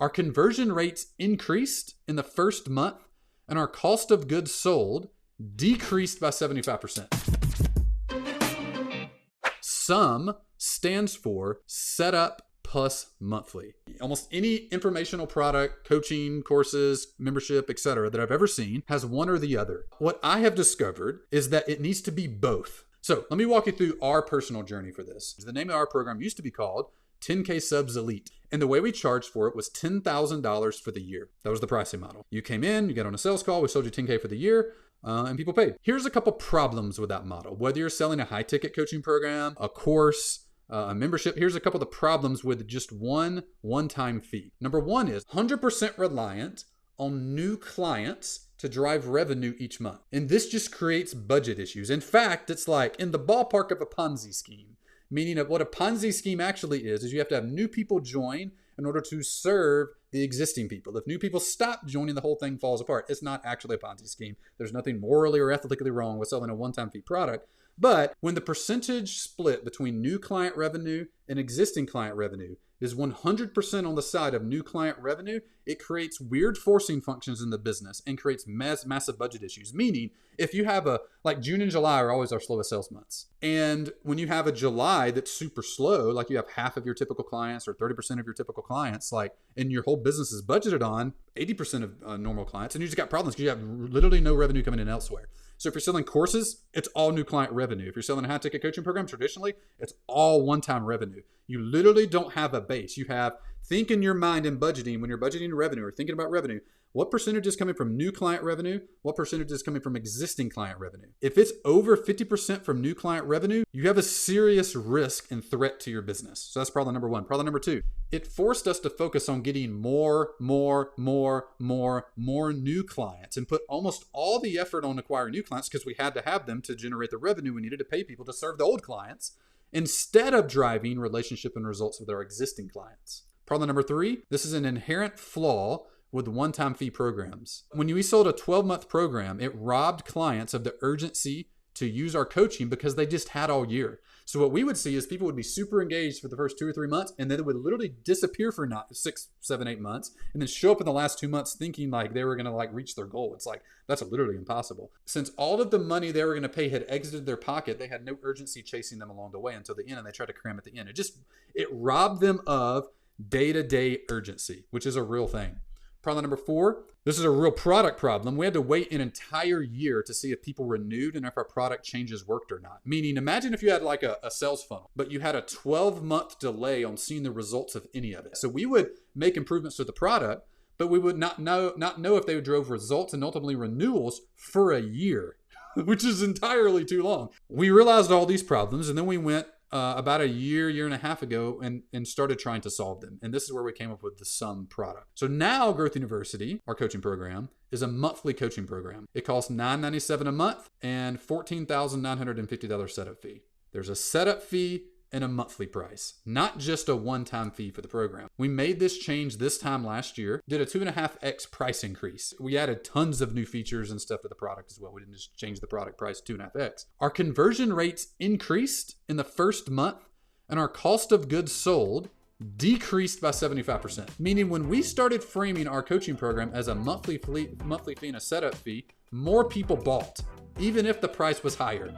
Our conversion rates increased in the first month, and our cost of goods sold decreased by 75%. SUM stands for setup plus monthly. Almost any informational product, coaching, courses, membership, etc. that I've ever seen has one or the other. What I have discovered is that it needs to be both. So let me walk you through our personal journey for this. The name of our program used to be called 10K Subs Elite. And the way we charged for it was $10,000 for the year. That was the pricing model. You came in, you got on a sales call, we sold you 10K for the year, and people paid. Here's a couple problems with that model. Whether you're selling a high ticket coaching program, a course, a membership, here's a couple of the problems with just one-time fee. Number one is 100% reliant on new clients to drive revenue each month. And this just creates budget issues. In fact, it's like in the ballpark of a Ponzi scheme, meaning of what a Ponzi scheme actually is you have to have new people join in order to serve the existing people. If new people stop joining, the whole thing falls apart. It's not actually a Ponzi scheme. There's nothing morally or ethically wrong with selling a one-time fee product. But when the percentage split between new client revenue and existing client revenue is 100% on the side of new client revenue, it creates weird forcing functions in the business and creates massive budget issues. Meaning, if you have like June and July are always our slowest sales months. And when you have a July that's super slow, like you have half of your typical clients or 30% of your typical clients, and your whole business is budgeted on 80% of normal clients, and you just got problems because you have literally no revenue coming in elsewhere. So if you're selling courses, it's all new client revenue. If you're selling a high ticket coaching program, traditionally, it's all one-time revenue. You literally don't have a base. Think in your mind in budgeting, when you're budgeting revenue or thinking about revenue, what percentage is coming from new client revenue? What percentage is coming from existing client revenue? If it's over 50% from new client revenue, you have a serious risk and threat to your business. So that's problem number one. Problem number two, it forced us to focus on getting more new clients and put almost all the effort on acquiring new clients because we had to have them to generate the revenue we needed to pay people to serve the old clients instead of driving relationship and results with our existing clients. Problem number three, this is an inherent flaw with one-time fee programs. When we sold a 12-month program, it robbed clients of the urgency to use our coaching because they just had all year. So what we would see is people would be super engaged for the first 2 or 3 months, and then it would literally disappear for 6, 7, 8 months, and then show up in the last 2 months thinking like they were gonna reach their goal. It's like, that's literally impossible. Since all of the money they were gonna pay had exited their pocket, they had no urgency chasing them along the way until the end, and they tried to cram at the end. It robbed them of day-to-day urgency, which is a real thing. Problem number four, this is a real product problem. We had to wait an entire year to see if people renewed and if our product changes worked or not. Meaning, imagine if you had a sales funnel, but you had a 12-month delay on seeing the results of any of it. So we would make improvements to the product, but we would not know if they drove results and ultimately renewals for a year, which is entirely too long. We realized all these problems, and then we went about a year and a half ago and started trying to solve them. And this is where we came up with the SUM product. So now Growth University, our coaching program, is a monthly coaching program. It costs $997 a month and $14,950 setup fee. There's a setup fee and a monthly price, not just a one-time fee for the program. We made this change this time last year, did a 2.5x price increase. We added tons of new features and stuff to the product as well. We didn't just change the product price 2.5x. Our conversion rates increased in the first month, and our cost of goods sold decreased by 75%. Meaning when we started framing our coaching program as a monthly fee and a setup fee, more people bought, even if the price was higher.